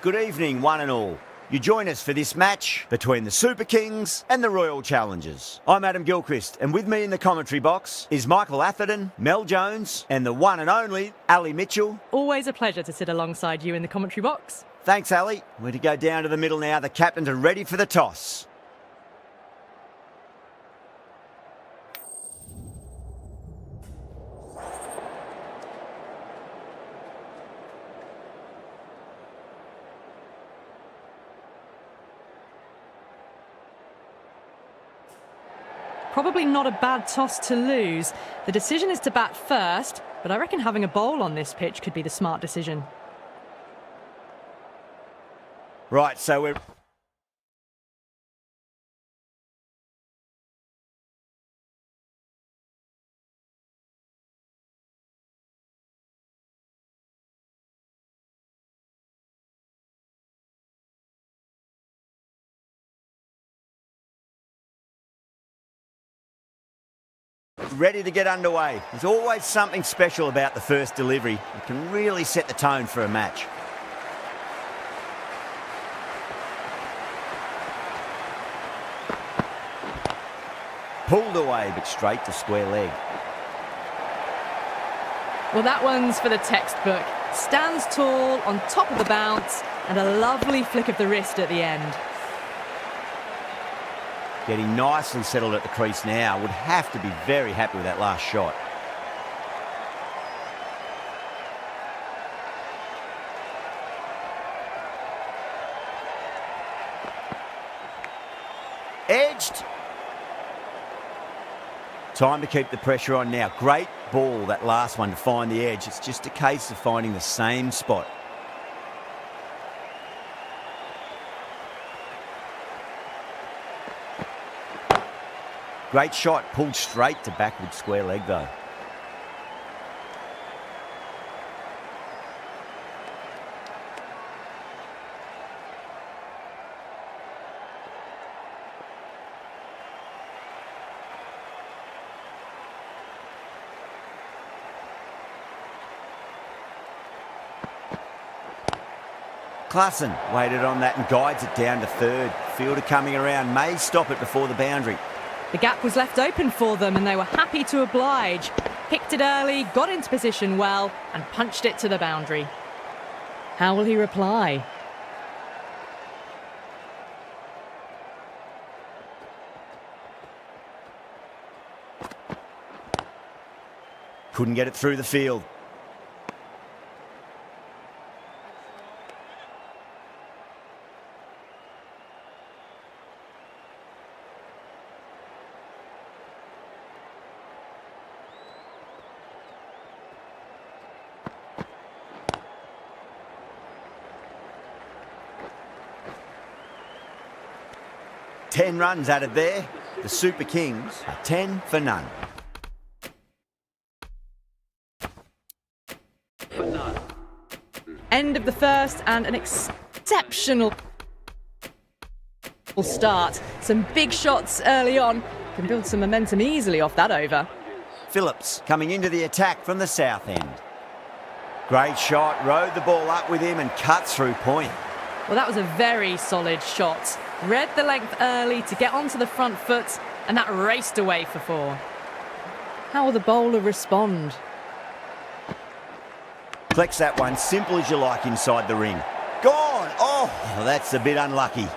Good evening, one and all. You join us for this match between the Super Kings and the Royal Challengers. I'm Adam Gilchrist, and with me in the commentary box is Michael Atherton, Mel Jones, and the one and only Ali Mitchell. Always a pleasure to sit alongside you in the commentary box. Thanks, Ali. We're to go down to the middle now. The captains are ready for the toss. Probably not a bad toss to lose. The decision is to bat first, but I reckon having a bowl on this pitch could be the smart decision. Right, so we're... ready to get underway. There's always something special about the first delivery. It can really set the tone for a match. Pulled away, but straight to square leg. Well, that one's for the textbook. Stands tall, on top of the bounce, and a lovely flick of the wrist at the end. Getting nicely settled at the crease now. Would have to be very happy with that last shot. Edged. Time to keep the pressure on now. Great ball, that last one, to find the edge. It's just a case of finding the same spot. Great shot, pulled straight to backward square leg though. Klassen waited on that and guides it down to third. Fielder coming around, may stop it before the boundary. The gap was left open for them and they were happy to oblige. Picked it early, got into position well and punched it to the boundary. How will he reply? Couldn't get it through the field. Ten runs added there. The Super Kings are 10 for none. End of the first and an exceptional start. Some big shots early on. Can build some momentum easily off that over. Phillips coming into the attack from the south end. Great shot, rode the ball up with him and cut through point. Well, that was a very solid shot. Read the length early to get onto the front foot, and that raced away for four. How will the bowler respond? Collects that one, simple as you like, inside the ring. Gone! Oh, that's a bit unlucky.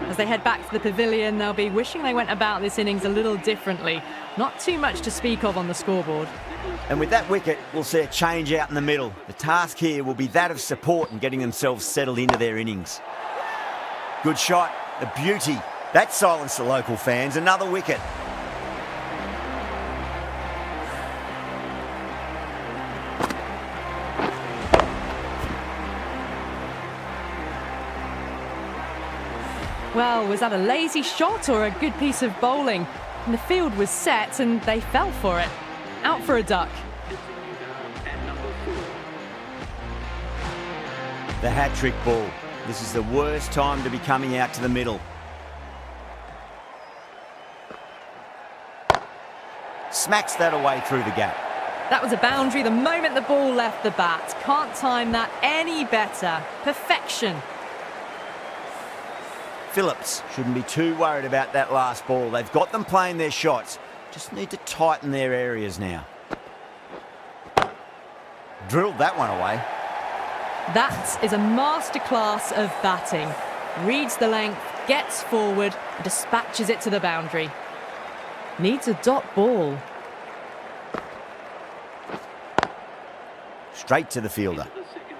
As they head back to the pavilion, they'll be wishing they went about this innings a little differently. Not too much to speak of on the scoreboard. And with that wicket, we'll see a change out in the middle. The task here will be that of support and getting themselves settled into their innings. Good shot, a beauty. That silenced the local fans. Another wicket. Well, was that a lazy shot or a good piece of bowling? And the field was set and they fell for it. Out for a duck. The hat-trick ball. This is the worst time to be coming out to the middle. smacks that away through the gap. That was a boundary the moment the ball left the bat. Can't time that any better. Perfection. Phillips shouldn't be too worried about that last ball. They've got them playing their shots. Just need to tighten their areas now. Drilled that one away. That is a masterclass of batting. Reads the length, gets forward and dispatches it to the boundary. Needs a dot ball. Straight to the fielder.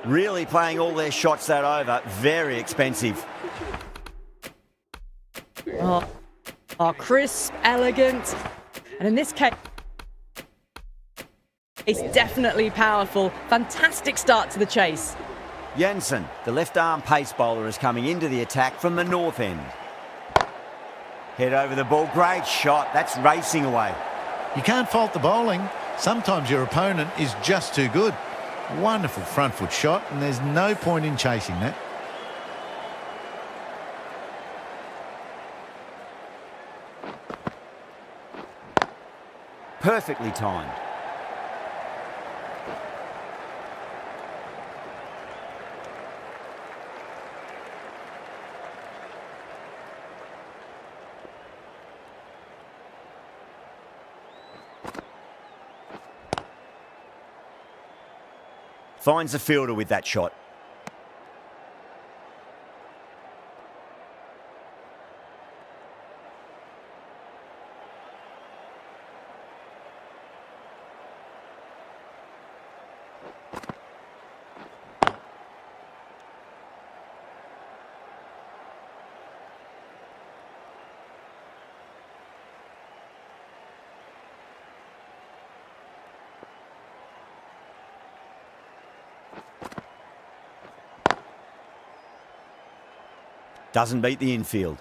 Really playing all their shots that over. Very expensive. Oh, crisp, elegant. And in this case, it's definitely powerful. Fantastic start to the chase. Jansen, the left-arm pace bowler, is coming into the attack from the north end. Head over the ball. Great shot. That's racing away. You can't fault the bowling. Sometimes your opponent is just too good. Wonderful front foot shot, and there's no point in chasing that. Perfectly timed. Finds the fielder with that shot. Doesn't beat the infield.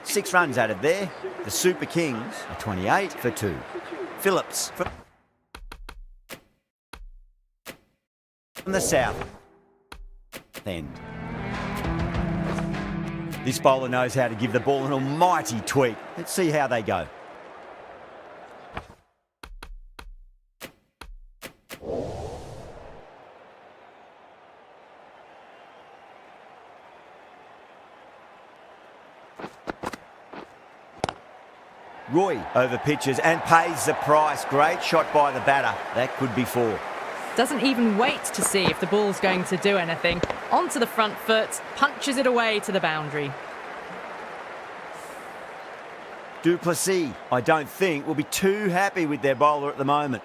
Six runs added there. The Super Kings are 28 for 2. Phillips from the south end. This bowler knows how to give the ball an almighty tweak. Let's see how they go. Roy over pitches and pays the price. Great shot by the batter. That could be 4. Doesn't even wait to see if the ball's going to do anything. Onto the front foot, punches it away to the boundary. Du Plessis, I don't think, will be too happy with their bowler at the moment.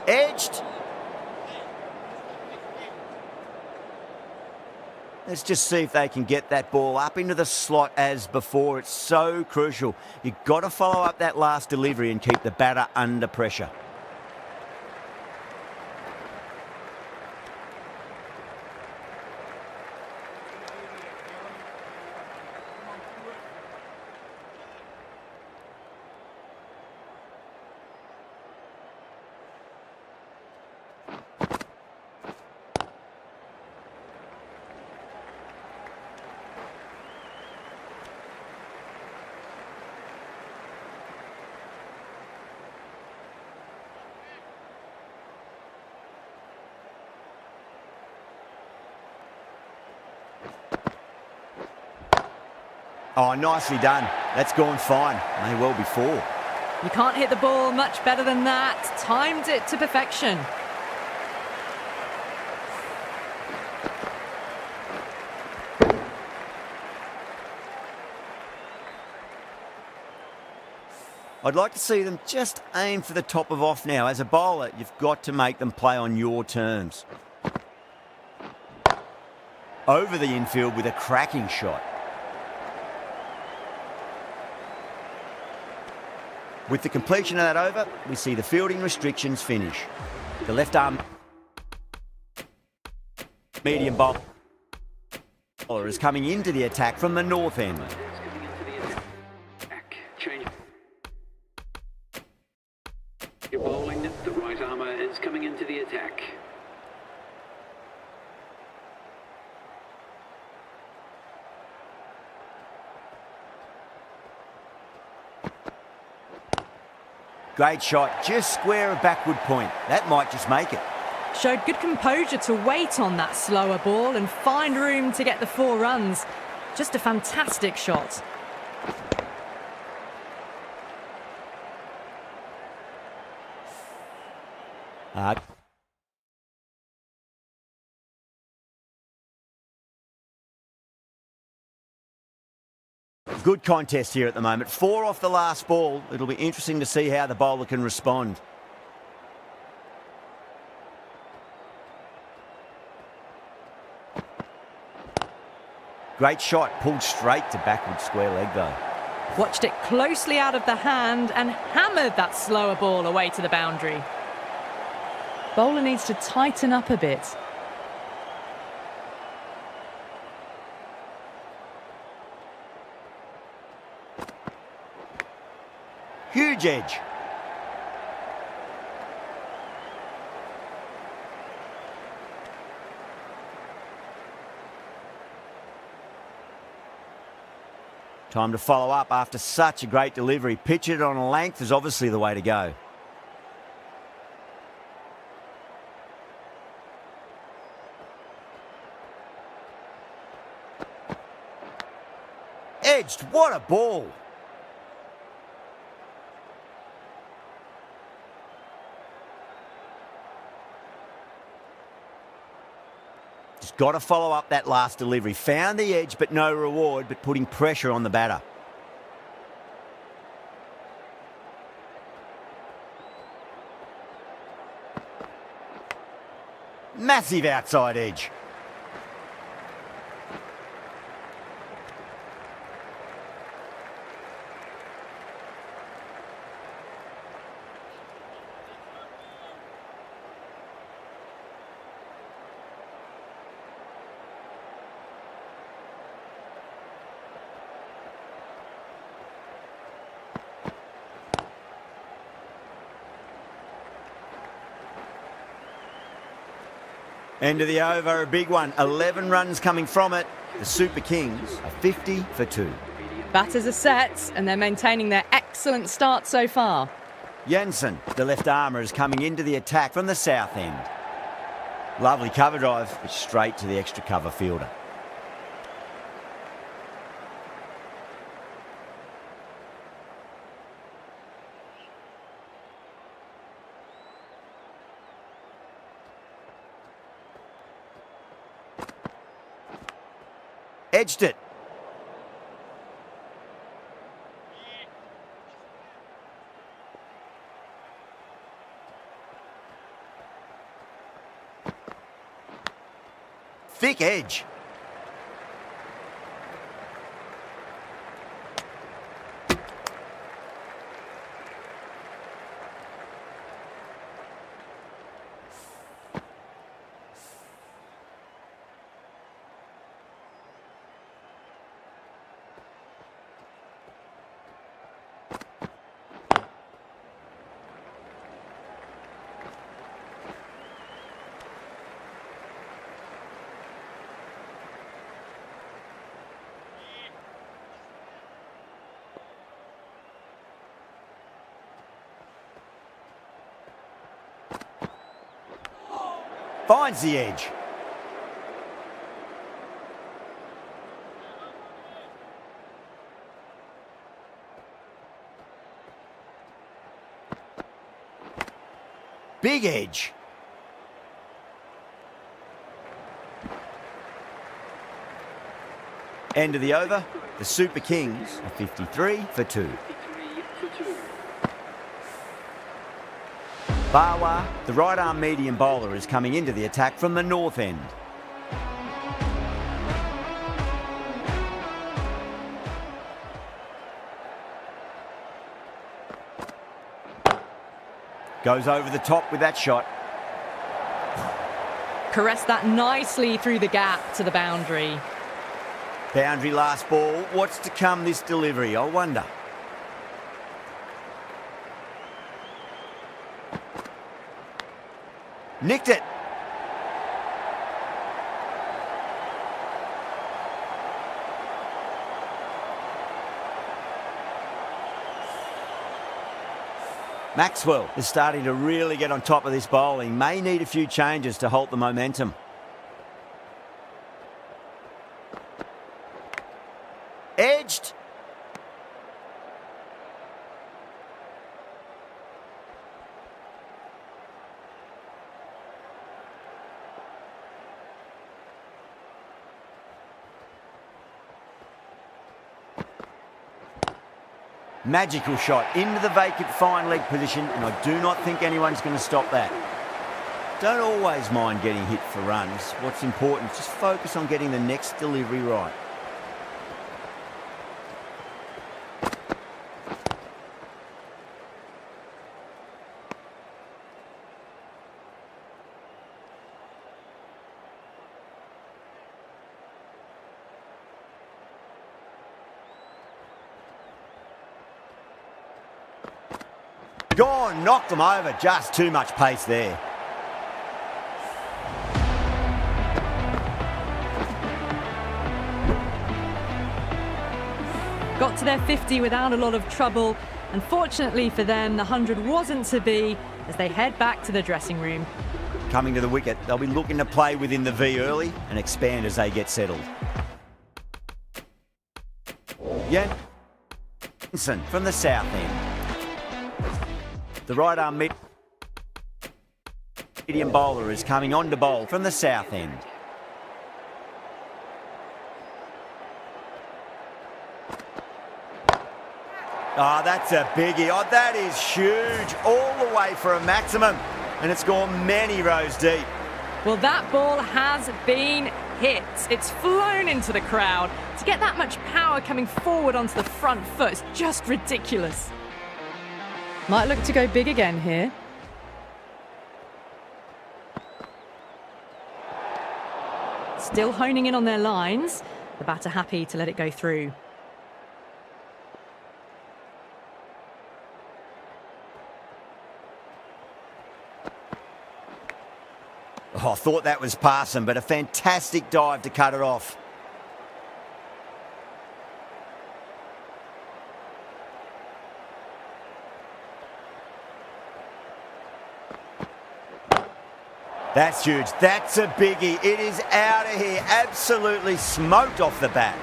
Edged. Let's just see if they can get that ball up into the slot as before. It's so crucial. You've got to follow up that last delivery and keep the batter under pressure. Oh, nicely done. That's gone fine. May well be 4. You can't hit the ball much better than that. Timed it to perfection. I'd like to see them just aim for the top of off now. As a bowler, you've got to make them play on your terms. Over the infield with a cracking shot. With the completion of that over, we see the fielding restrictions finish. The left arm medium bowl bowler is coming into the attack from the north end. You're bowling, the right armour is coming into the attack. Great shot, just square of backward point. That might just make it. Showed good composure to wait on that slower ball and find room to get the 4 runs. Just a fantastic shot. Good contest here at the moment. 4 off the last ball. It'll be interesting to see how the bowler can respond. Great shot, pulled straight to backward square leg though. Watched it closely out of the hand and hammered that slower ball away to the boundary. Bowler needs to tighten up a bit. Huge edge. Time to follow up after such a great delivery. Pitch it on a length is obviously the way to go. Edged, what a ball. Just got to follow up that last delivery. Found the edge, but no reward, but putting pressure on the batter. Massive outside edge. End of the over, a big one. 11 runs coming from it. The Super Kings are 50 for 2. Batters are set and they're maintaining their excellent start so far. Jensen, the left armour, is coming into the attack from the south end. Lovely cover drive, but straight to the extra cover fielder. Edged it. Thick edge. Finds the edge. Big edge. End of the over. The Super Kings are 53 for 2. Bawa, the right-arm medium bowler, is coming into the attack from the north end. Goes over the top with that shot. Caressed that nicely through the gap to the boundary. Boundary last ball. What's to come this delivery, I wonder. Nicked it. Maxwell is starting to really get on top of this bowling. May need a few changes to halt the momentum. Edged. Magical shot into the vacant fine leg position, and I do not think anyone's going to stop that. Don't always mind getting hit for runs. What's important is just focus on getting the next delivery right. Gone, knocked them over, just too much pace there. Got to their 50 without a lot of trouble. Unfortunately for them, the 100 wasn't to be as they head back to the dressing room. Coming to the wicket, they'll be looking to play within the V early and expand as they get settled. Jensen from the south end. The right arm medium bowler is coming on to bowl from the south end. Oh, that's a biggie. Oh, that is huge. All the way for a maximum. And it's gone many rows deep. Well, that ball has been hit. It's flown into the crowd. To get that much power coming forward onto the front foot is just ridiculous. Might look to go big again here. Still honing in on their lines. The batter happy to let it go through. Oh, I thought that was passing, but a fantastic dive to cut it off. That's huge. That's a biggie. It is out of here. Absolutely smoked off the bat.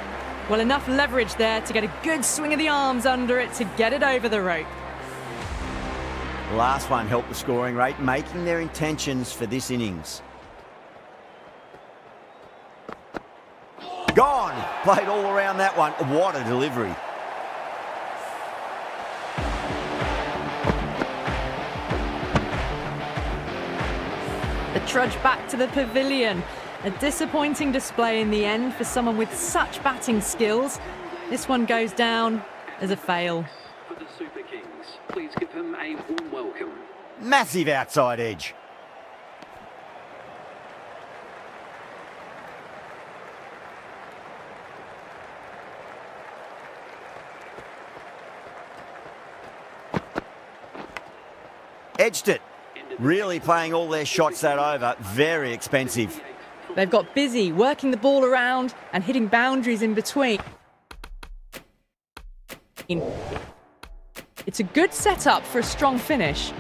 Well, enough leverage there to get a good swing of the arms under it to get it over the rope. The last one helped the scoring rate, making their intentions for this innings. Gone. Played all around that one. What a delivery. The trudge back to the pavilion. A disappointing display in the end for someone with such batting skills. This one goes down as a fail. For the Super Kings, please give him a warm welcome. Massive outside edge. Edged it. Really playing all their shots that over. Very expensive. They've got busy working the ball around and hitting boundaries in between. It's a good setup for a strong finish.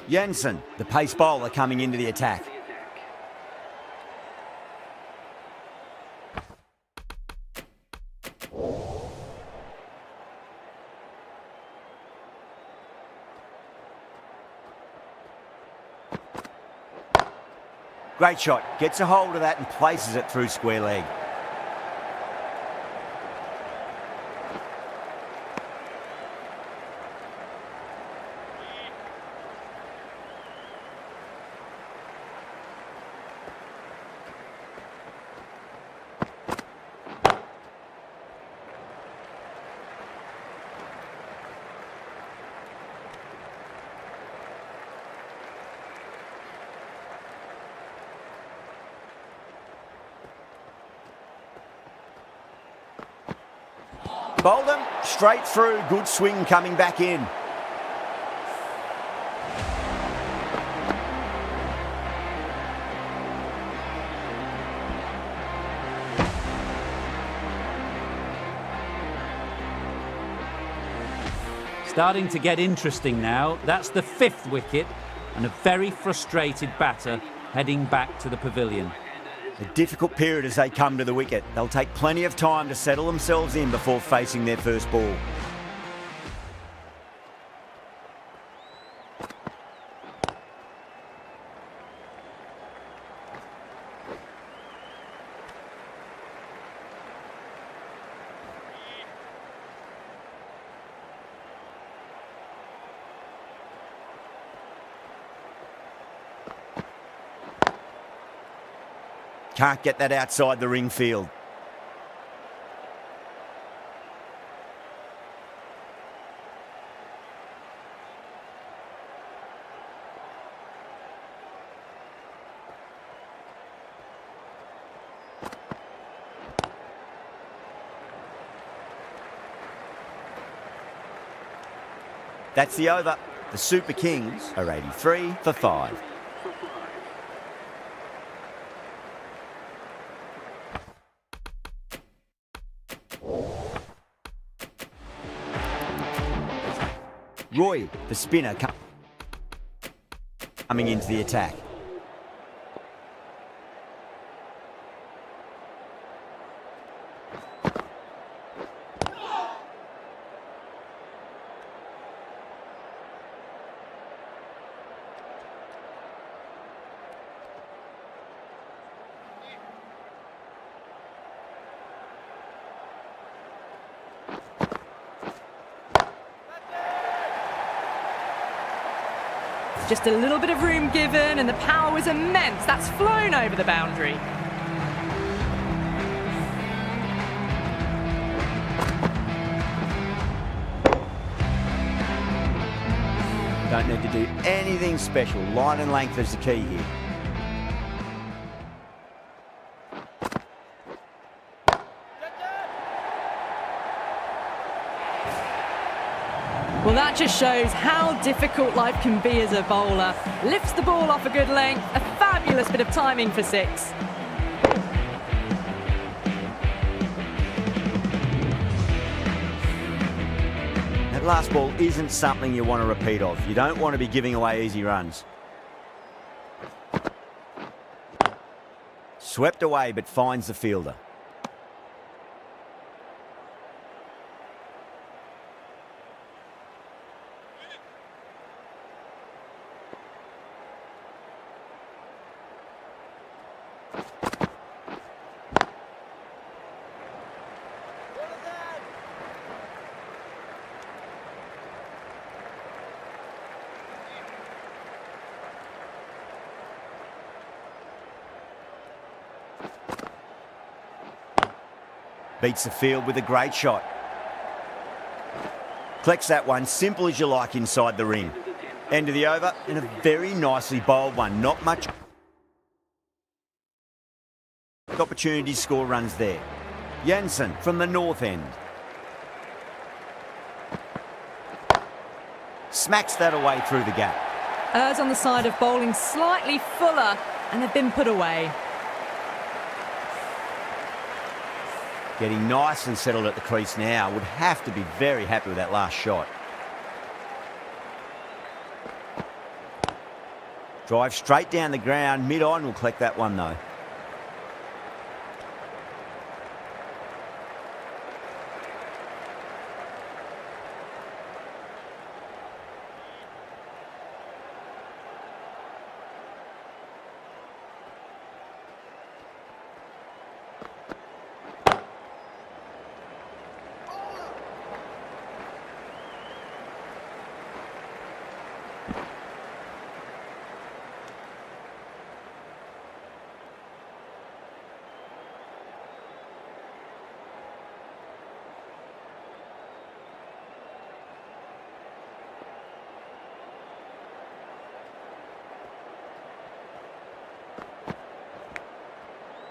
Jensen, the pace bowler, coming into the attack. Great shot. Gets a hold of that and places it through square leg. Bowled him straight through. Good swing coming back in. Starting to get interesting now. That's the 5th wicket and a very frustrated batter heading back to the pavilion. A difficult period as they come to the wicket. They'll take plenty of time to settle themselves in before facing their first ball. Can't get that outside the ring field. That's the over. The Super Kings are 83 for 5. Roy, the spinner, coming into the attack. Just a little bit of room given and the power was immense. That's flown over the boundary. Don't need to do anything special. Line and length is the key here. Well, that just shows how difficult life can be as a bowler. Lifts the ball off a good length, a fabulous bit of timing for 6. That last ball isn't something you want to repeat of. You don't want to be giving away easy runs. Swept away but finds the fielder. Beats the field with a great shot. Collects that one, simple as you like, inside the ring. End of the over, and a very nicely bowled one. Not much opportunity to score runs there. Jansen from the north end. Smacks that away through the gap. Errs on the side of bowling slightly fuller and have been put away. Getting nice and settled at the crease now. Would have to be very happy with that last shot. Drive straight down the ground. Mid-on will collect that one though.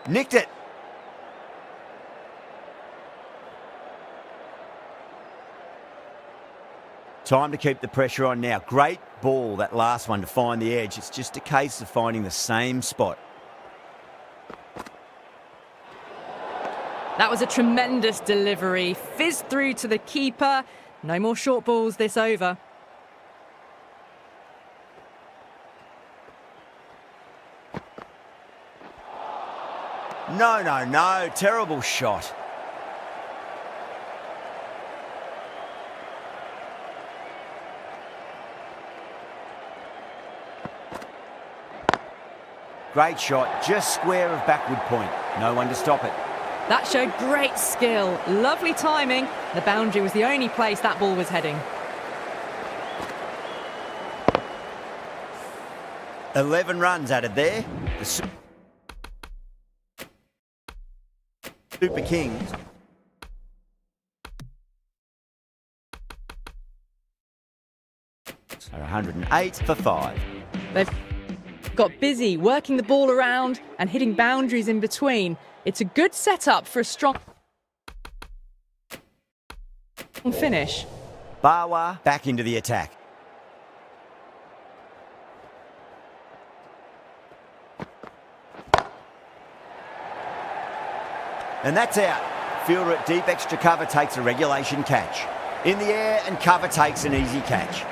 Nicked it. Time to keep the pressure on now. Great ball, that last one, to find the edge. It's just a case of finding the same spot. That was a tremendous delivery. Fizzed through to the keeper. No more short balls this over. No. Terrible shot. Great shot, just square of backward point. No one to stop it. That showed great skill. Lovely timing. The boundary was the only place that ball was heading. 11 runs added there. The Super Kings are 108 for 5. They've got busy working the ball around and hitting boundaries in between. It's a good setup for a strong finish. Bawa back into the attack. And that's out. Fielder at deep extra cover takes a regulation catch. In the air and cover takes an easy catch.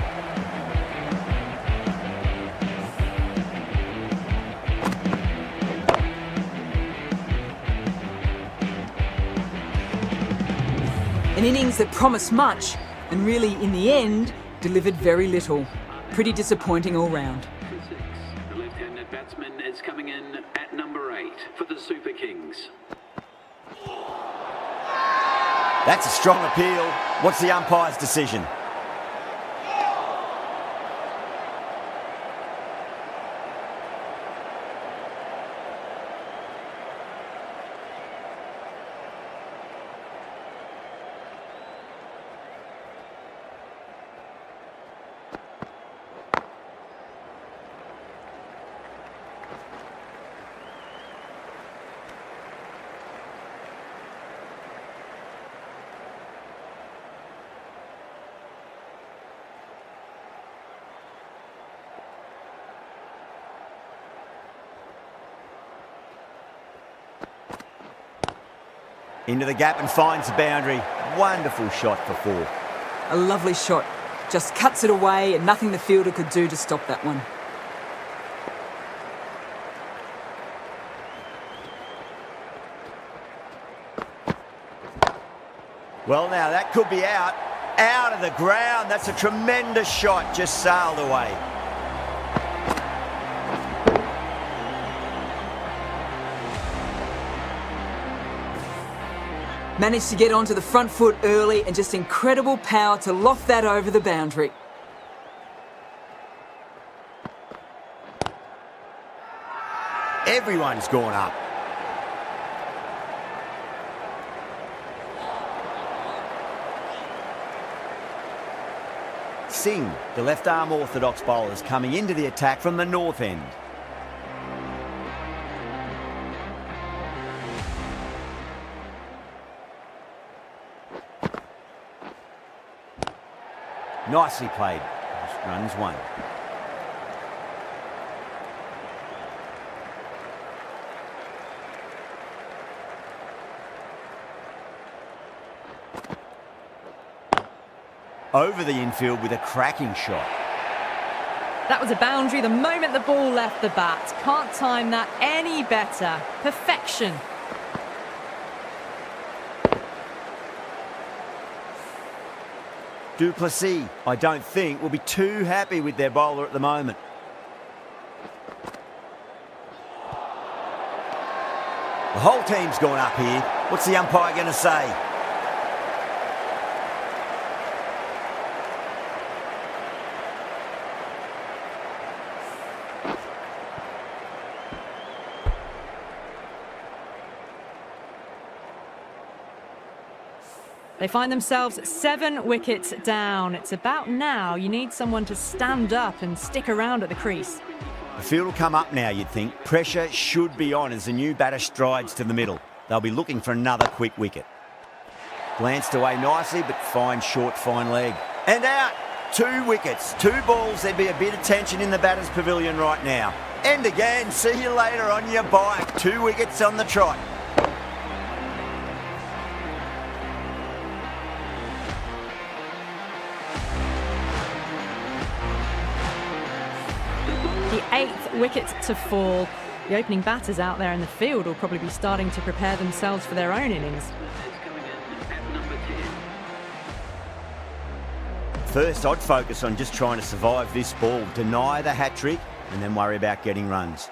An innings that promised much and really, in the end, delivered very little. Pretty disappointing all round. The left-handed batsman is coming in at number 8 for the Super Kings. That's a strong appeal. What's the umpire's decision? Into the gap and finds the boundary. Wonderful shot for 4. A lovely shot. Just cuts it away and nothing the fielder could do to stop that one. Well, now that could be out. Out of the ground. That's a tremendous shot. Just sailed away. Managed to get onto the front foot early and just incredible power to loft that over the boundary. Everyone's gone up. Singh, the left-arm orthodox bowler, is coming into the attack from the north end. Nicely played. Runs 1. Over the infield with a cracking shot. That was a boundary the moment the ball left the bat. Can't time that any better. Perfection. Du Plessis, I don't think, will be too happy with their bowler at the moment. The whole team's gone up here. What's the umpire going to say? They find themselves 7 wickets down. It's about now you need someone to stand up and stick around at the crease. The field will come up now, you'd think. Pressure should be on as the new batter strides to the middle. They'll be looking for another quick wicket. Glanced away nicely, but fine short, fine leg. And out! 2 wickets, 2 balls. There'd be a bit of tension in the batter's pavilion right now. And again, see you later on your bike. 2 wickets on the trot. The 8th wicket to fall. The opening batters out there in the field will probably be starting to prepare themselves for their own innings. Is coming in at number 10. First, I'd focus on just trying to survive this ball, deny the hat-trick, and then worry about getting runs.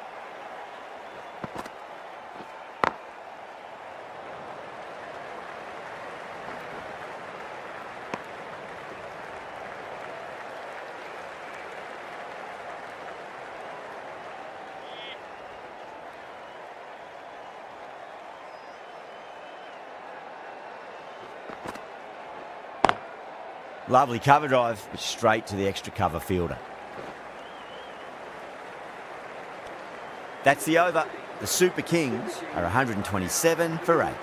Lovely cover drive, but straight to the extra cover fielder. That's the over. The Super Kings are 127 for 8.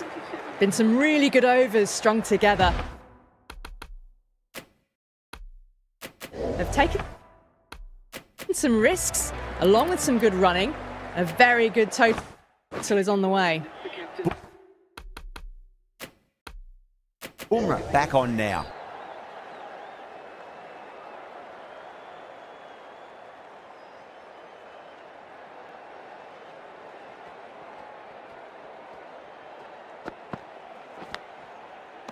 Been some really good overs strung together. They've taken some risks, along with some good running. A very good total is on the way. Bumrah back on now.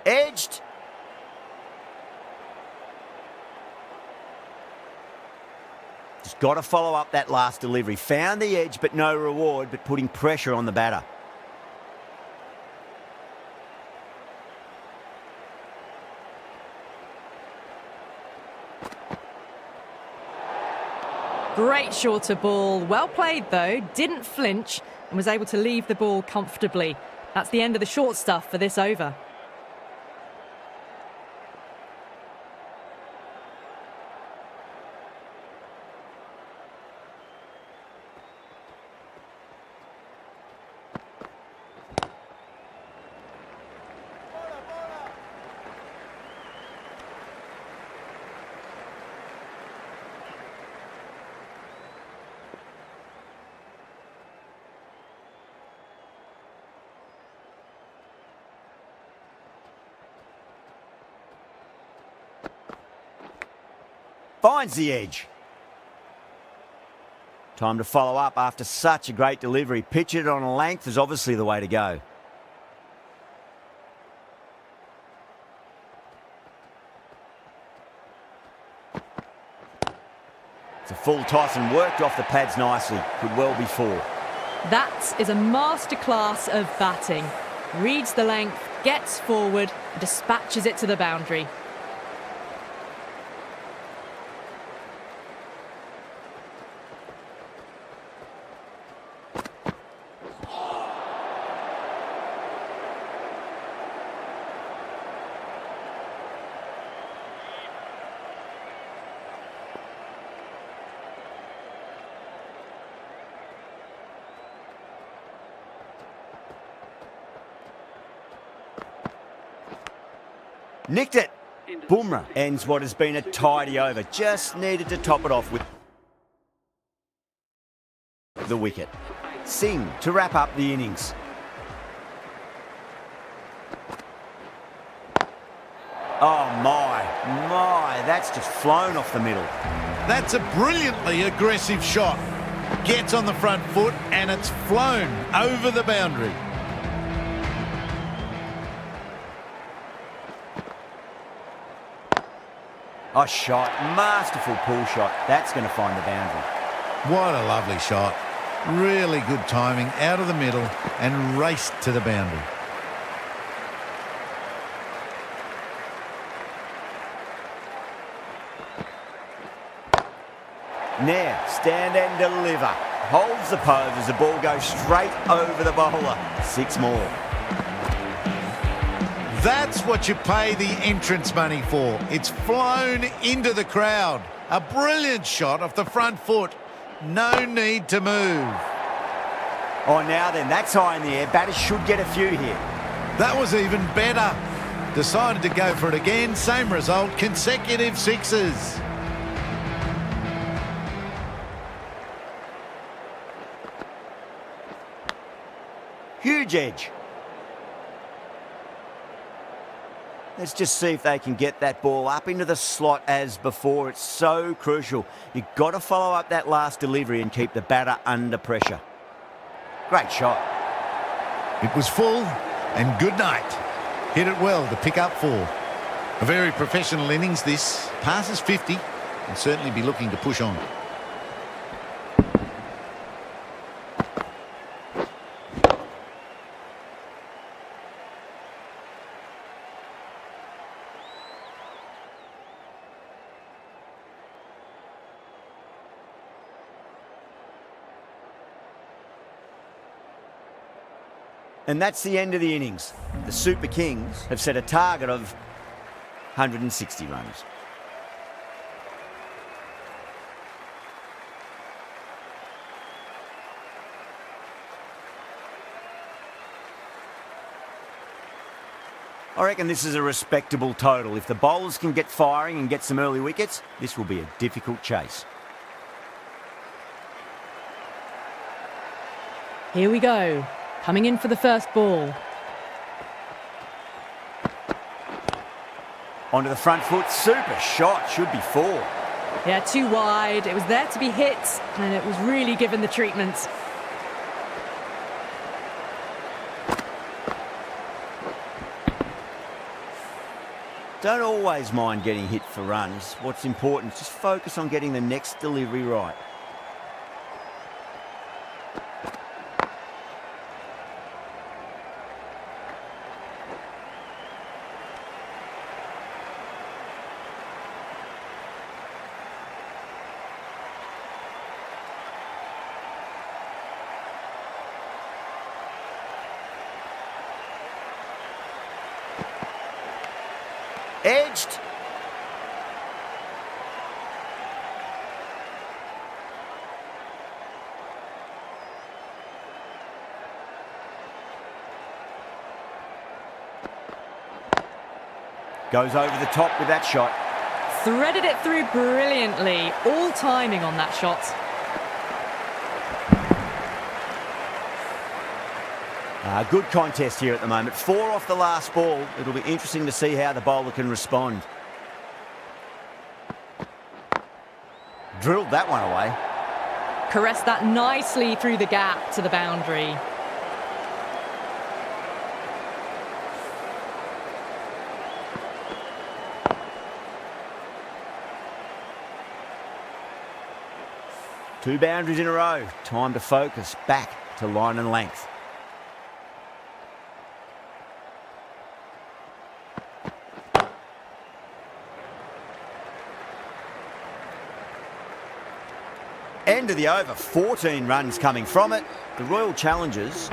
Edged. Just got to follow up that last delivery. Found the edge, but no reward, but putting pressure on the batter. Great shorter ball. Well played, though. Didn't flinch and was able to leave the ball comfortably. That's the end of the short stuff for this over. Finds the edge. Time to follow up after such a great delivery. Pitch it on a length is obviously the way to go. It's a full toss and worked off the pads nicely. Could well be 4. That is a masterclass of batting. Reads the length, gets forward, and dispatches it to the boundary. Nicked it. Bumrah ends what has been a tidy over. Just needed to top it off with the wicket. Singh to wrap up the innings. Oh my, that's just flown off the middle. That's a brilliantly aggressive shot. Gets on the front foot and it's flown over the boundary. A shot, masterful pull shot. That's going to find the boundary. What a lovely shot. Really good timing out of the middle and raced to the boundary. Now, stand and deliver. Holds the pose as the ball goes straight over the bowler. 6 more. That's what you pay the entrance money for. It's flown into the crowd. A brilliant shot off the front foot. No need to move. Oh, now then, that's high in the air. Batters should get a few here. That was even better. Decided to go for it again. Same result, consecutive sixes. Huge edge. Let's just see if they can get that ball up into the slot as before. It's so crucial. You've got to follow up that last delivery and keep the batter under pressure. Great shot. It was full, and good night. Hit it well to pick up 4. A very professional innings this. Passes 50 and certainly be looking to push on. And that's the end of the innings. The Super Kings have set a target of 160 runs. I reckon this is a respectable total. If the bowlers can get firing and get some early wickets, this will be a difficult chase. Here we go. Coming in for the first ball. Onto the front foot, super shot, should be 4. Yeah, too wide. It was there to be hit, and it was really given the treatment. Don't always mind getting hit for runs. What's important is just focus on getting the next delivery right. Edged. Goes over the top with that shot. Threaded it through brilliantly. All timing on that shot. Good contest here at the moment. 4 off the last ball. It'll be interesting to see how the bowler can respond. Drilled that one away. Caressed that nicely through the gap to the boundary. Two boundaries in a row. Time to focus. Back to line and length. End of the over, 14 runs coming from it. The Royal Challengers,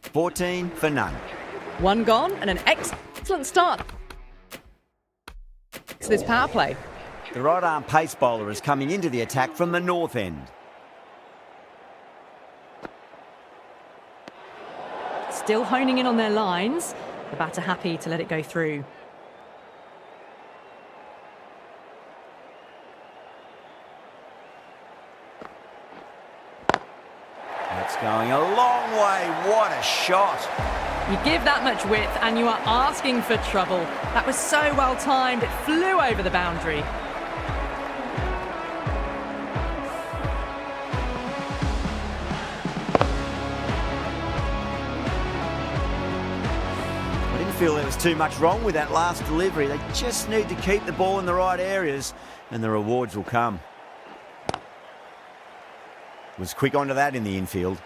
14 for none. One gone and an excellent start to this power play. The right-arm pace bowler is coming into the attack from the north end. Still honing in on their lines. The batter happy to let it go through. It's going a long way. What a shot. You give that much width and you are asking for trouble. That was so well timed. It flew over the boundary. I didn't feel there was too much wrong with that last delivery. They just need to keep the ball in the right areas and the rewards will come. Was quick onto that in the infield.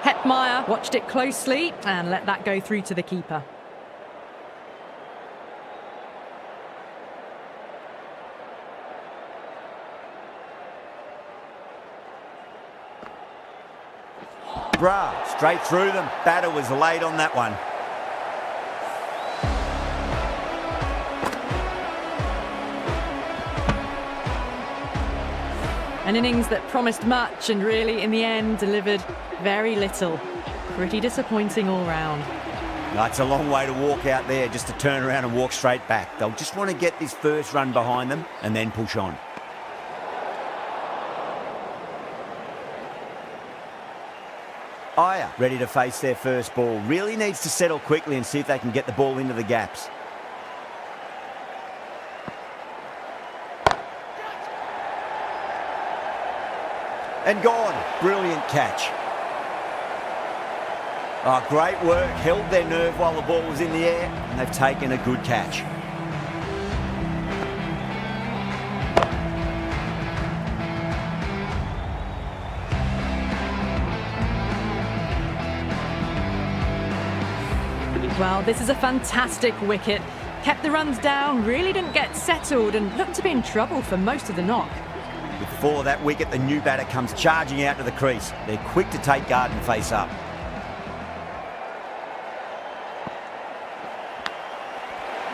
Hetmeyer watched it closely and let that go through to the keeper. Straight through them. Batter was late on that one. An innings that promised much and really, in the end, delivered very little. Pretty disappointing all round. No, it's a long way to walk out there just to turn around and walk straight back. They'll just want to get this first run behind them and then push on. Aya, ready to face their first ball. Really needs to settle quickly and see if they can get the ball into the gaps. And gone. Brilliant catch. Oh, great work. Held their nerve while the ball was in the air, and they've taken a good catch. Well, this is a fantastic wicket. Kept the runs down, really didn't get settled, and looked to be in trouble for most of the knock. Before that wicket, the new batter comes charging out to the crease. They're quick to take guard and face up.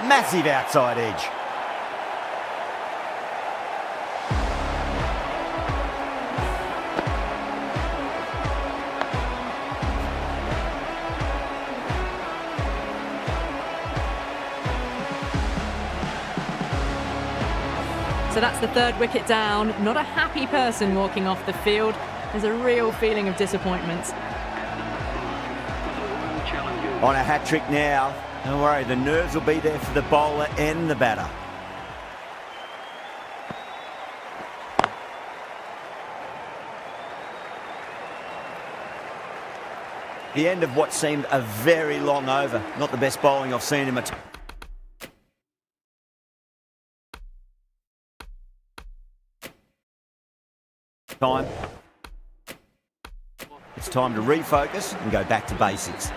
Massive outside edge. So that's the third wicket down. Not a happy person walking off the field. There's a real feeling of disappointment. On a hat-trick now. Don't worry, the nerves will be there for the bowler and the batter. The end of what seemed a very long over. Not the best bowling I've seen in my time. It's time to refocus and go back to basics.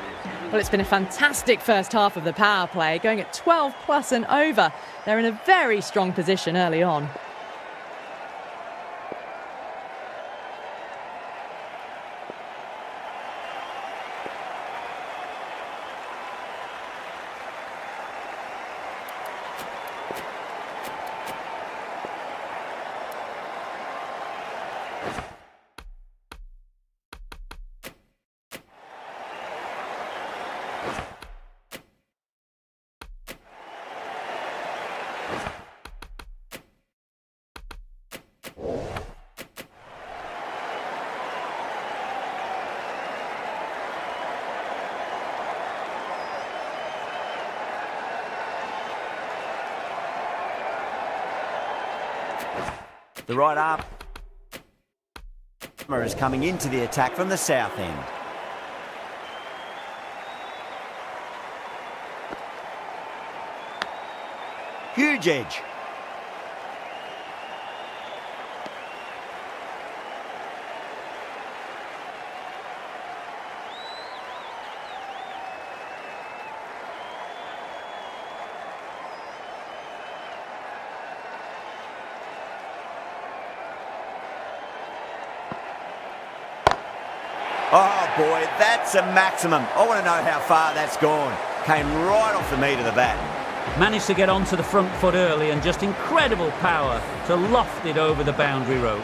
Well, it's been a fantastic first half of the power play, going at 12 plus and over. They're in a very strong position early on. The right arm is coming into the attack from the south end. Huge edge. Oh boy, that's a maximum. I want to know how far that's gone. Came right off the meat of the bat. Managed to get onto the front foot early and just incredible power to loft it over the boundary rope.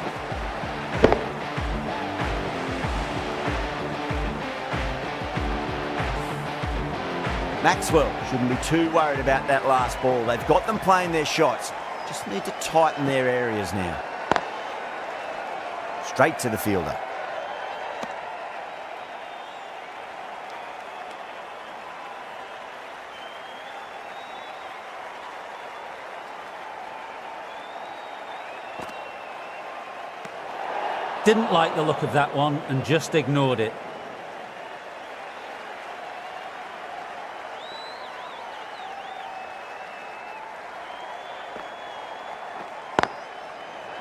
Maxwell shouldn't be too worried about that last ball. They've got them playing their shots. Just need to tighten their areas now. Straight to the fielder. Didn't like the look of that one and just ignored it.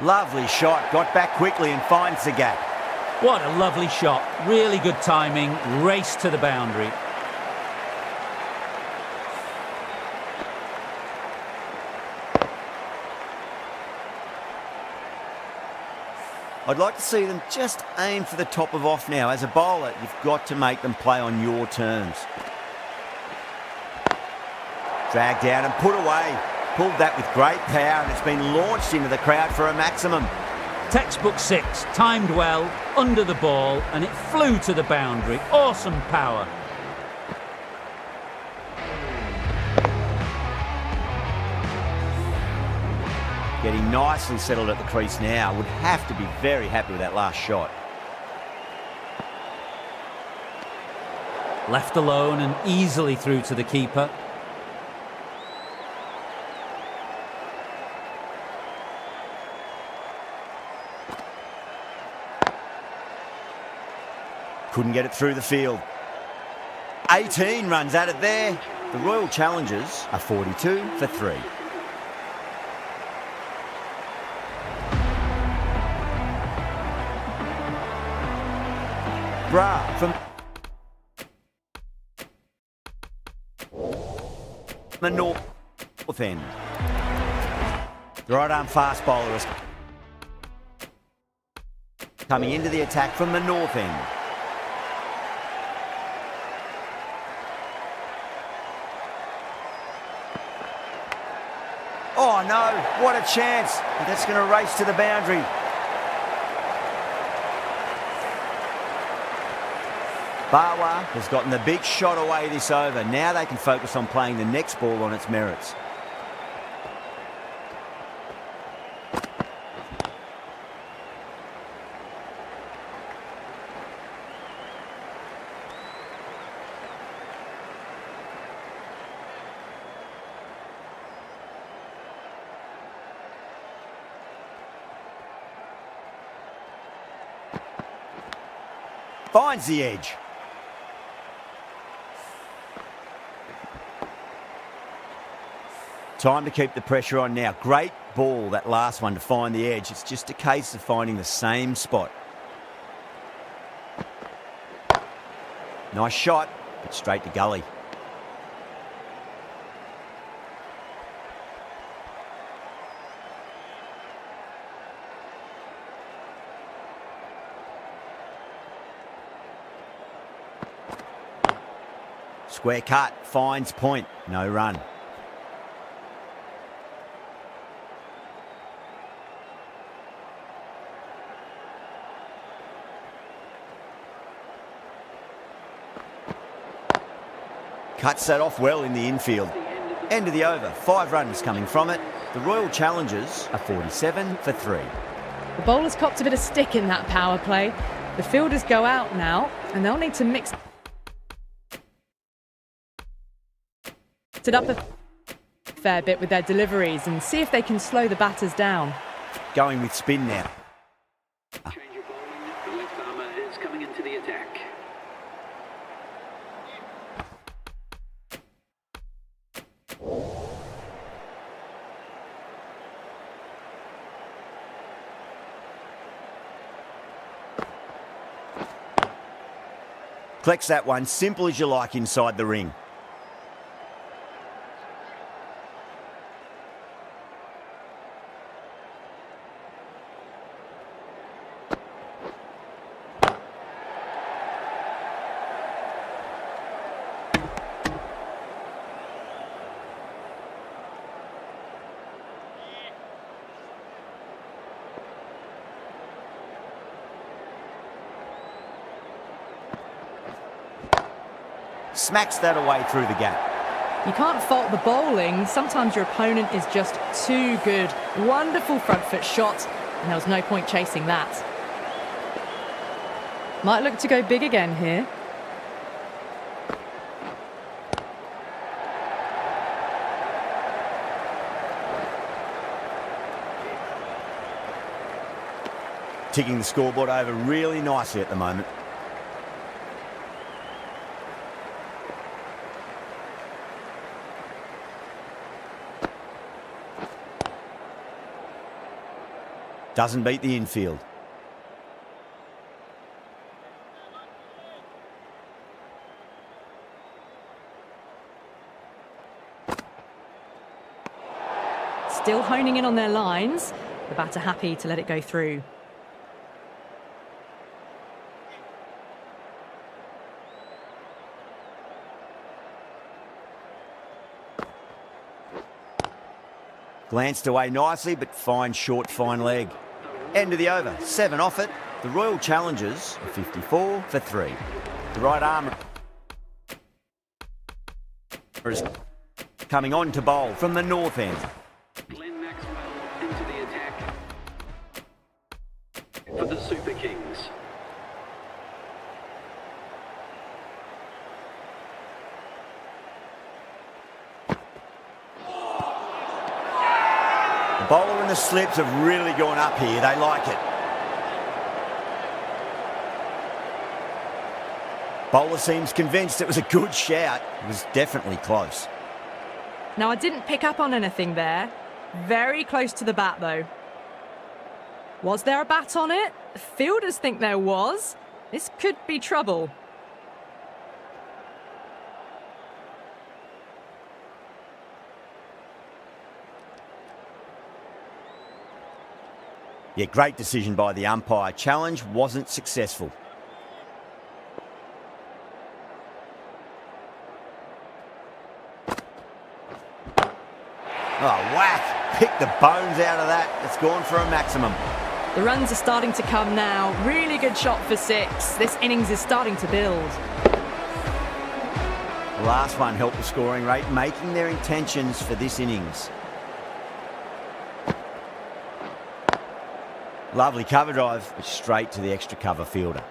Lovely shot. Got back quickly and finds the gap. What a lovely shot. Really good timing. Race to the boundary. I'd like to see them just aim for the top of off now. As a bowler, you've got to make them play on your terms. Dragged down and put away. Pulled that with great power and it's been launched into the crowd for a maximum. Textbook 6, timed well, under the ball, and it flew to the boundary. Awesome power. Getting nicely settled at the crease now. Would have to be very happy with that last shot. Left alone and easily through to the keeper. Couldn't get it through the field. 18 runs at it there. The Royal Challengers are 42 for 3. Bra from the north end. The right arm fast bowler is coming into the attack from the north end. Oh no, what a chance. That's going to race to the boundary. Bawa has gotten the big shot away this over. Now they can focus on playing the next ball on its merits. Finds the edge. Time to keep the pressure on now. Great ball, that last one, to find the edge. It's just a case of finding the same spot. Nice shot, but straight to gully. Square cut, finds point, no run. Cuts that off well in the infield. End of the over, 5 runs coming from it. The Royal Challengers are 47 for 3. The bowlers copped a bit of stick in that power play. The fielders go out now, and they'll need to mix it up a fair bit with their deliveries and see if they can slow the batters down. Going with spin now. Change of bowling. The left armour is coming into the attack. Collects that one, simple as you like inside the ring. Smacks that away through the gap. You can't fault the bowling. Sometimes your opponent is just too good. Wonderful front foot shot, and there was no point chasing that. Might look to go big again here. Ticking the scoreboard over really nicely at the moment. Doesn't beat the infield. Still honing in on their lines. The batter happy to let it go through. Glanced away nicely, but fine short, fine leg. The End of the over. 7 off it. The Royal Challengers are 54 for 3. The right arm is coming on to bowl from the north end. Glenn Maxwell into the attack for the Super Kings. The bowler and the slips have really gone up here. They like it. Bowler seems convinced it was a good shout. It was definitely close. Now, I didn't pick up on anything there. Very close to the bat, though. Was there a bat on it? The fielders think there was. This could be trouble. Yeah, great decision by the umpire. Challenge wasn't successful. Oh, whack! Pick the bones out of that. It's gone for a maximum. The runs are starting to come now. Really good shot for 6. This innings is starting to build. The last one helped the scoring rate, making their intentions for this innings. Lovely cover drive, but straight to the extra cover fielder.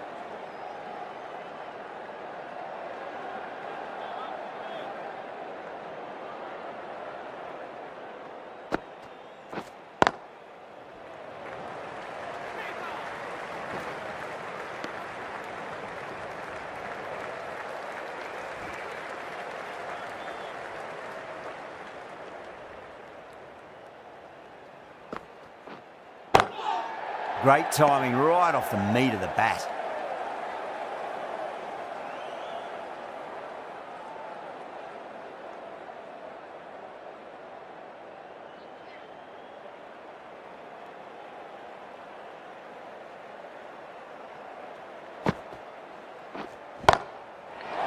Great timing right off the meat of the bat.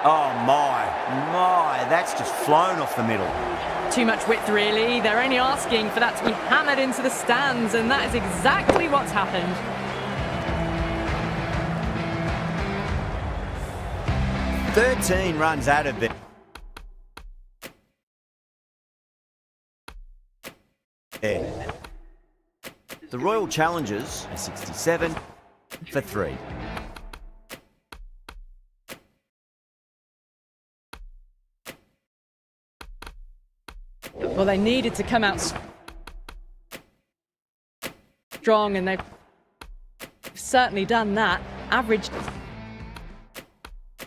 Oh my, that's just flown off the middle. Too much width, really. They're only asking for that to be hammered into the stands, and that is exactly what's happened. "13 runs out of it. The Royal Challengers are 67 for 3. Well, they needed to come out strong, and they've certainly done that. Averaged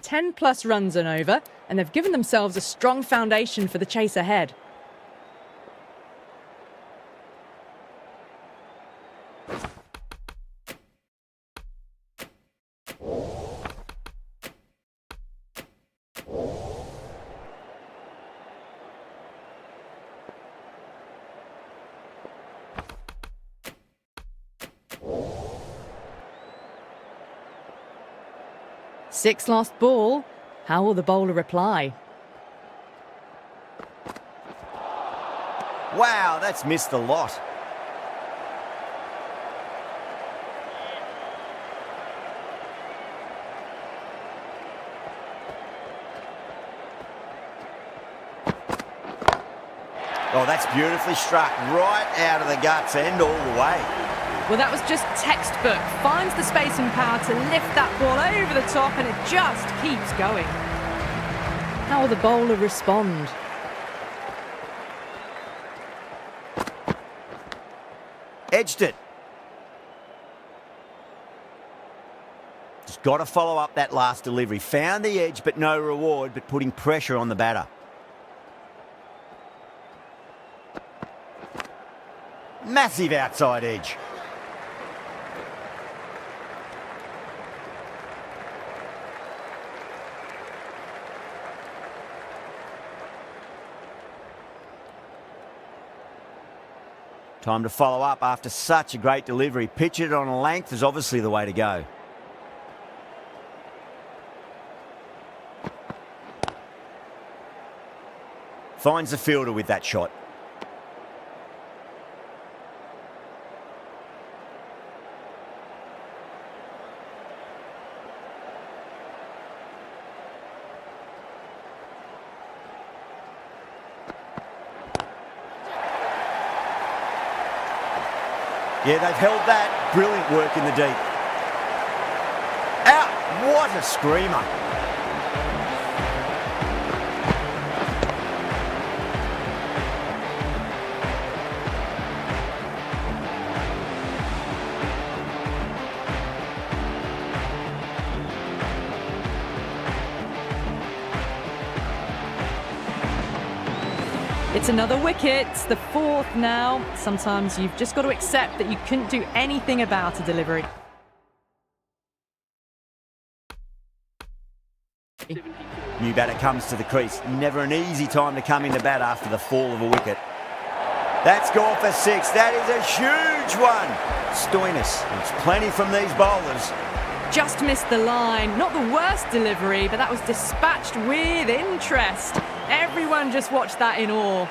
10 plus runs and over, and they've given themselves a strong foundation for the chase ahead. Six last ball. How will the bowler reply? Wow, that's missed a lot. Oh, that's beautifully struck right out of the guts end all the way. Well, that was just textbook. Finds the space and power to lift that ball over the top, and it just keeps going. How will the bowler respond? Edged it. Just got to follow up that last delivery. Found the edge, but no reward, but putting pressure on the batter. Massive outside edge. Time to follow up after such a great delivery. Pitch it on a length is obviously the way to go. Finds the fielder with that shot. Yeah, they've held that. Brilliant work in the deep. Out! What a screamer. It's another wicket, the fourth now. Sometimes you've just got to accept that you couldn't do anything about a delivery. New batter comes to the crease. Never an easy time to come into bat after the fall of a wicket. That's gone for 6. That is a huge one. Stoinis, it's plenty from these bowlers. Just missed the line. Not the worst delivery, but that was dispatched with interest. Everyone just watched that in awe.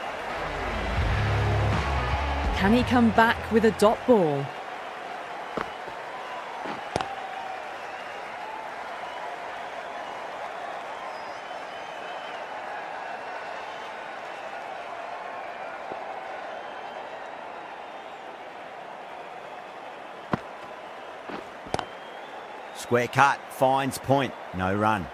Can he come back with a dot ball? Square cut, finds point, no run.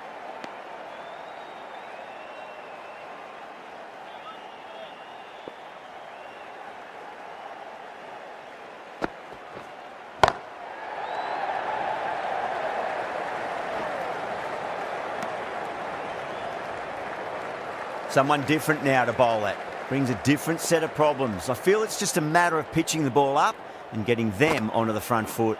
Someone different now to bowl at. Brings a different set of problems. I feel it's just a matter of pitching the ball up and getting them onto the front foot.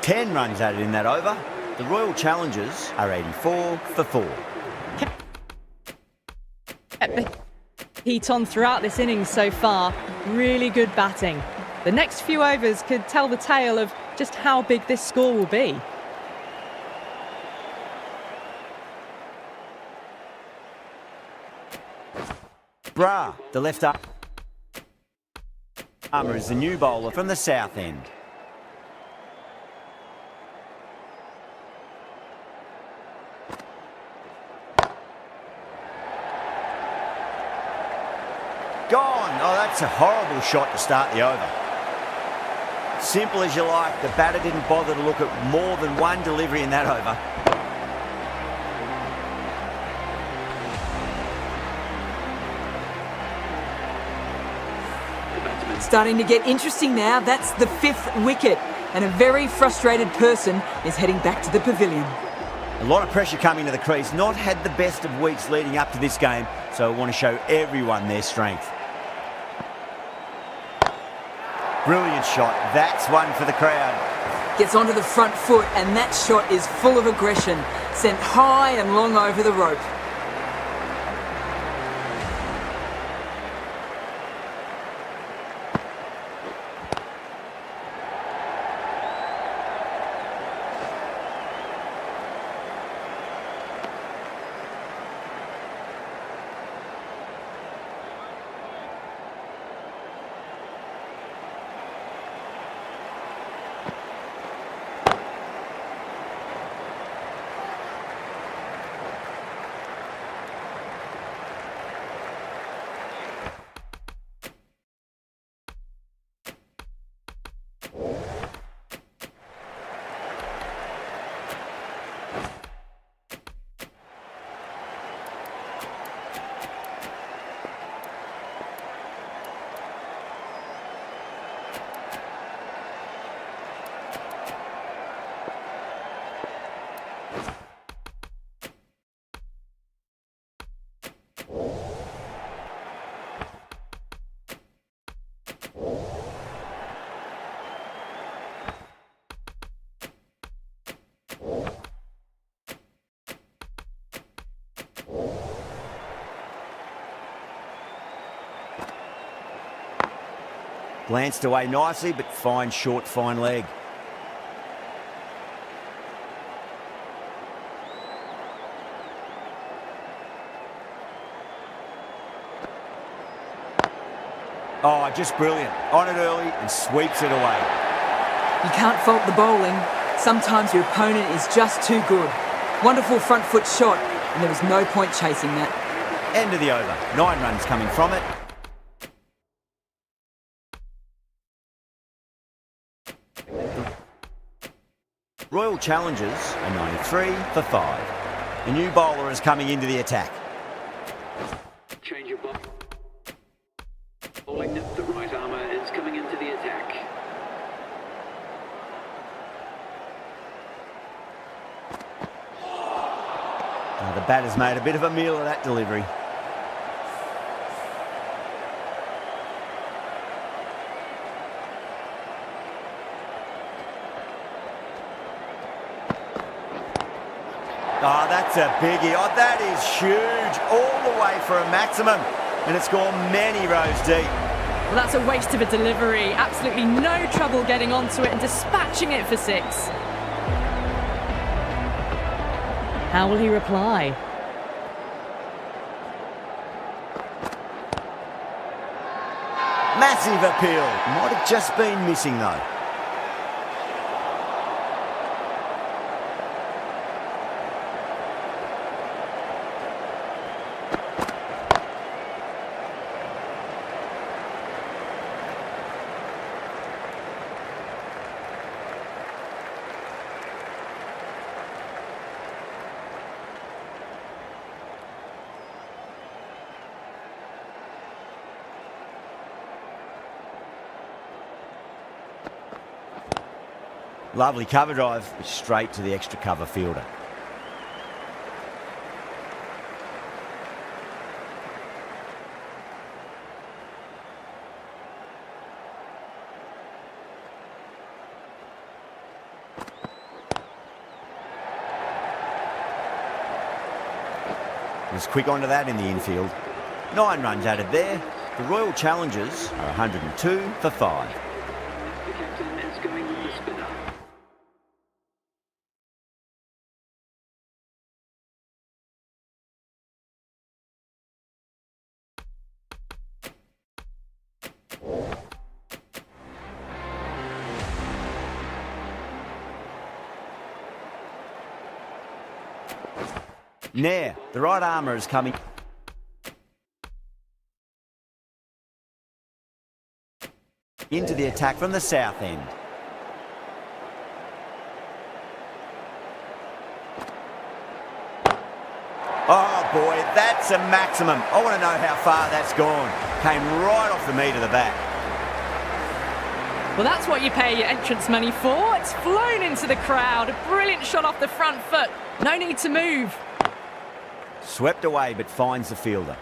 Ten runs added in that over. The Royal Challengers are 84 for 4. Kept the heat on throughout this innings so far. Really good batting. The next few overs could tell the tale of just how big this score will be. Bra, the left armour, is the new bowler from the south end. Gone. Oh, that's a horrible shot to start the over. Simple as you like. The batter didn't bother to look at more than one delivery in that over. Starting to get interesting now. That's the 5th wicket. And a very frustrated person is heading back to the pavilion. A lot of pressure coming to the crease. Not had the best of weeks leading up to this game, so I want to show everyone their strength. Brilliant shot. That's one for the crowd. Gets onto the front foot, and that shot is full of aggression. Sent high and long over the rope. Glanced away nicely, but fine short, fine leg. Oh, just brilliant. On it early and sweeps it away. You can't fault the bowling. Sometimes your opponent is just too good. Wonderful front foot shot, and there was no point chasing that. End of the over. 9 runs coming from it. Royal Challengers are 93 for 5. The new bowler is coming into the attack. Change of bowling. The right armour is coming into the attack. The batter's made a bit of a meal of that delivery. Oh, that's a biggie. Oh, that is huge. All the way for a maximum. And it's gone many rows deep. Well, that's a waste of a delivery. Absolutely no trouble getting onto it and dispatching it for 6. How will he reply? Massive appeal. Might have just been missing though. Lovely cover drive, straight to the extra cover fielder. Was quick onto that in the infield. 9 runs added there. The Royal Challengers are 102 for 5. The captain is going with the spinner. Nair, the right armour is coming. Into the attack from the south end. Oh boy, that's a maximum. I want to know how far that's gone. Came right off the meat of the bat. Well, that's what you pay your entrance money for. It's flown into the crowd. A brilliant shot off the front foot. No need to move. Swept away but finds the fielder.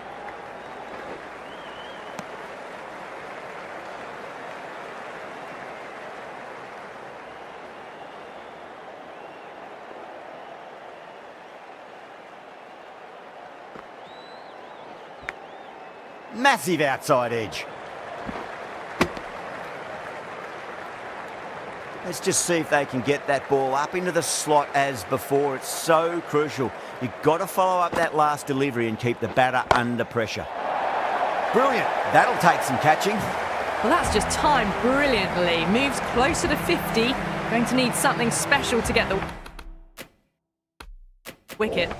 Massive outside edge. Let's just see if they can get that ball up into the slot as before. It's so crucial. You've got to follow up that last delivery and keep the batter under pressure. Brilliant. That'll take some catching. Well, that's just timed brilliantly. Moves closer to 50. Going to need something special to get the wicket.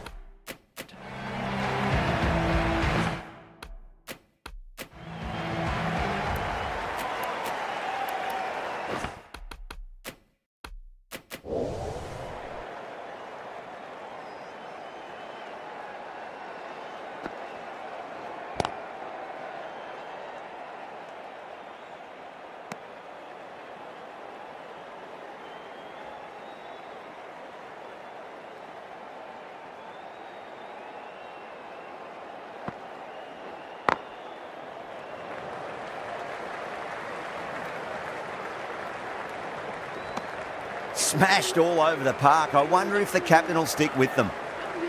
Smashed all over the park. I wonder if the captain will stick with them.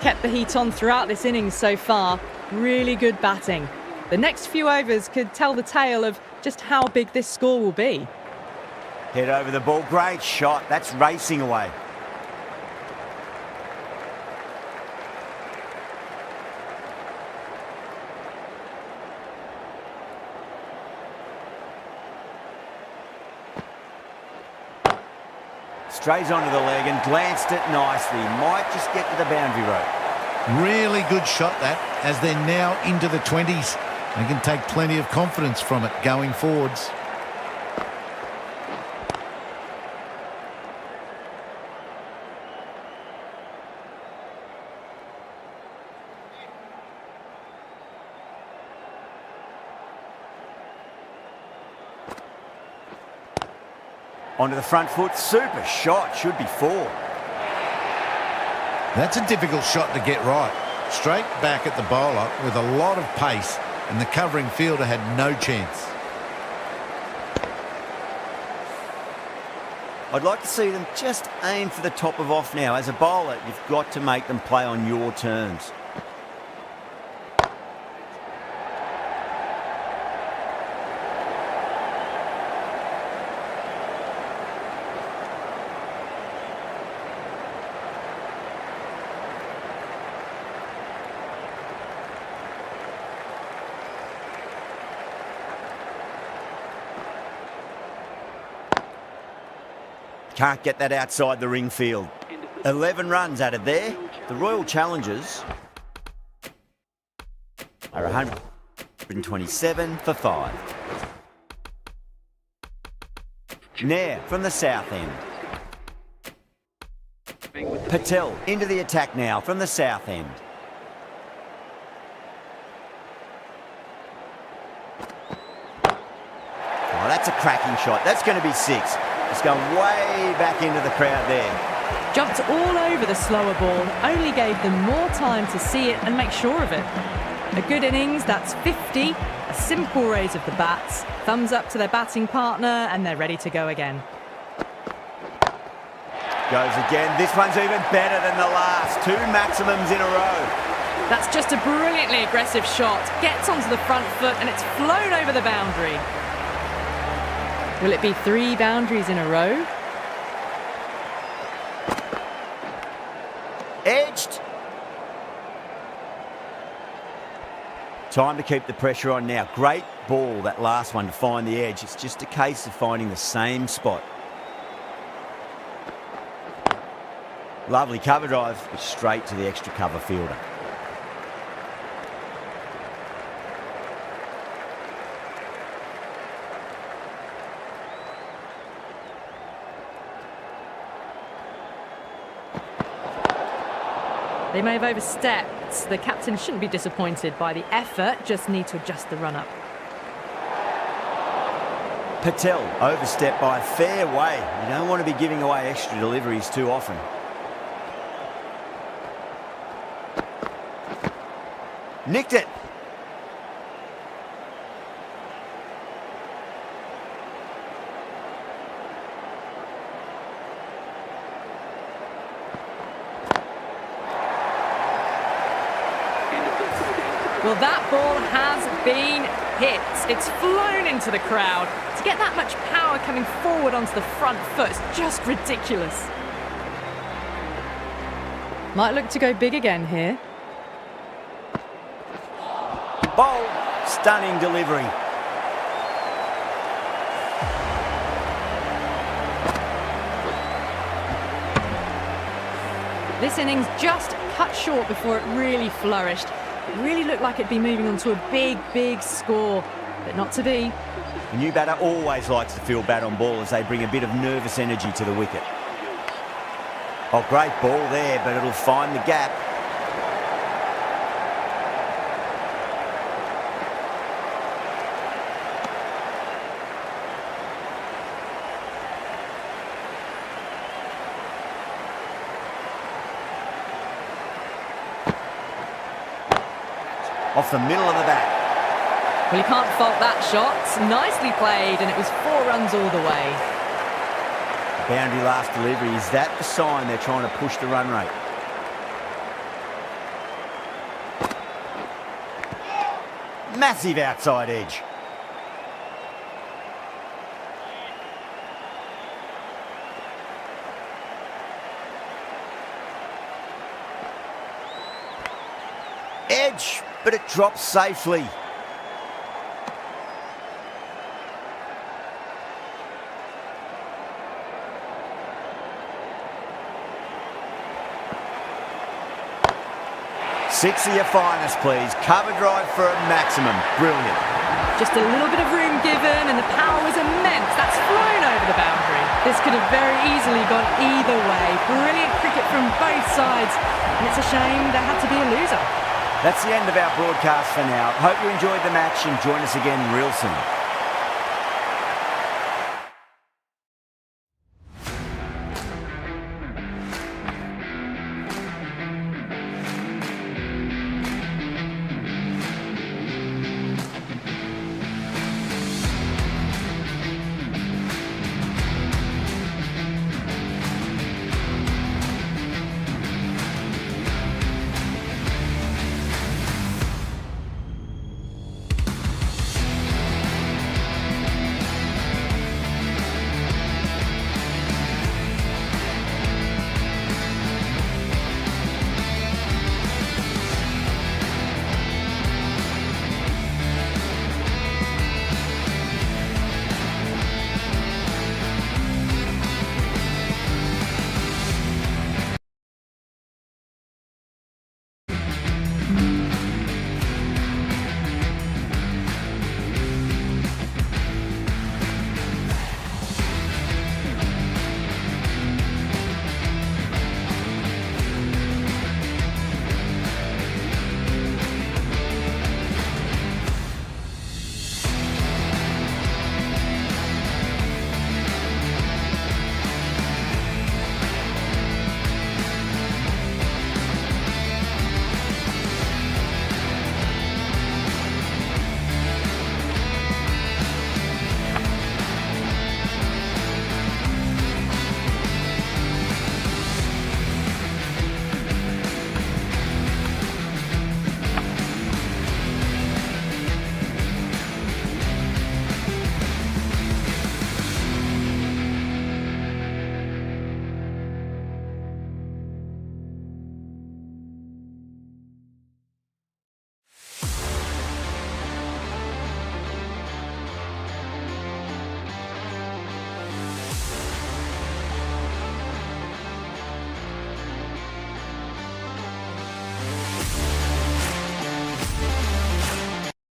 Kept the heat on throughout this innings so far. Really good batting. The next few overs could tell the tale of just how big this score will be. Head over the ball. Great shot. That's racing away. strays onto the leg and glanced it nicely. Might just get to the boundary rope. Really good shot that, as they're now into the 20s. They can take plenty of confidence from it going forwards. Onto the front foot, super shot, should be 4. That's a difficult shot to get right. Straight back at the bowler with a lot of pace, and the covering fielder had no chance. I'd like to see them just aim for the top of off now. As a bowler, you've got to make them play on your terms. Can't get that outside the ring field. 11 runs added there. The Royal Challengers are 127 for 5. Nair from the south end. Patel into the attack now from the south end. Oh, that's a cracking shot. That's going to be 6. It's gone way back into the crowd there. Jumped all over the slower ball, only gave them more time to see it and make sure of it. A good innings, that's 50, a simple raise of the bats, thumbs up to their batting partner, and they're ready to go again. Goes again. This one's even better than the last. 2 maximums in a row. That's just a brilliantly aggressive shot. Gets onto the front foot and it's flown over the boundary. Will it be 3 boundaries in a row? Edged. Time to keep the pressure on now. Great ball, that last one, to find the edge. It's just a case of finding the same spot. Lovely cover drive, but straight to the extra cover fielder. They may have overstepped. The captain shouldn't be disappointed by the effort, just need to adjust the run-up. Patel overstepped by a fair way. You don't want to be giving away extra deliveries too often. Nicked it. Well, that ball has been hit. It's flown into the crowd. To get that much power coming forward onto the front foot is just ridiculous. Might look to go big again here. Bold, stunning delivery. This innings just cut short before it really flourished. It really looked like it'd be moving on to a big, big score, but not to be. The new batter always likes to feel bat on ball as they bring a bit of nervous energy to the wicket. Oh, great ball there, but it'll find the gap. Off the middle of the bat. Well, you can't fault that shot. Nicely played, and it was 4 runs all the way. Boundary last delivery. Is that the sign they're trying to push the run rate? Massive outside edge. Edge, but it drops safely. 6 of your finest, please. Cover drive for a maximum. Brilliant. Just a little bit of room given, and the power was immense. That's flown over the boundary. This could have very easily gone either way. Brilliant cricket from both sides, and it's a shame there had to be a loser. That's the end of our broadcast for now. Hope you enjoyed the match and join us again real soon.